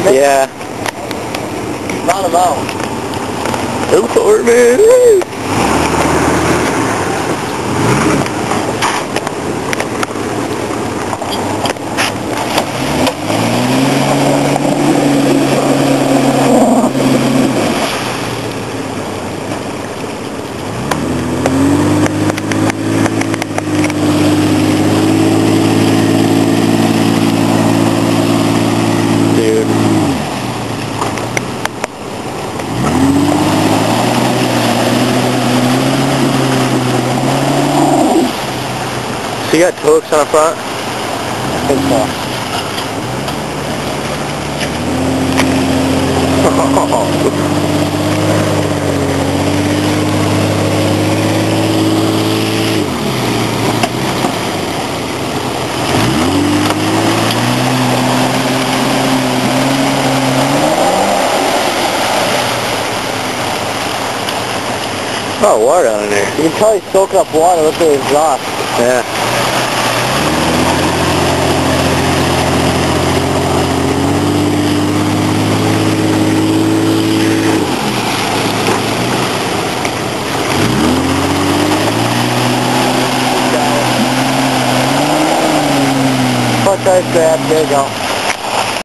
Yeah. Not about. Go for it, man. Woo! So you got toe hooks on the front? I think so. Oh, water down in there. You can tell he's soaking up water. Look at his exhaust. Yeah. Clutch ice grab. There you go.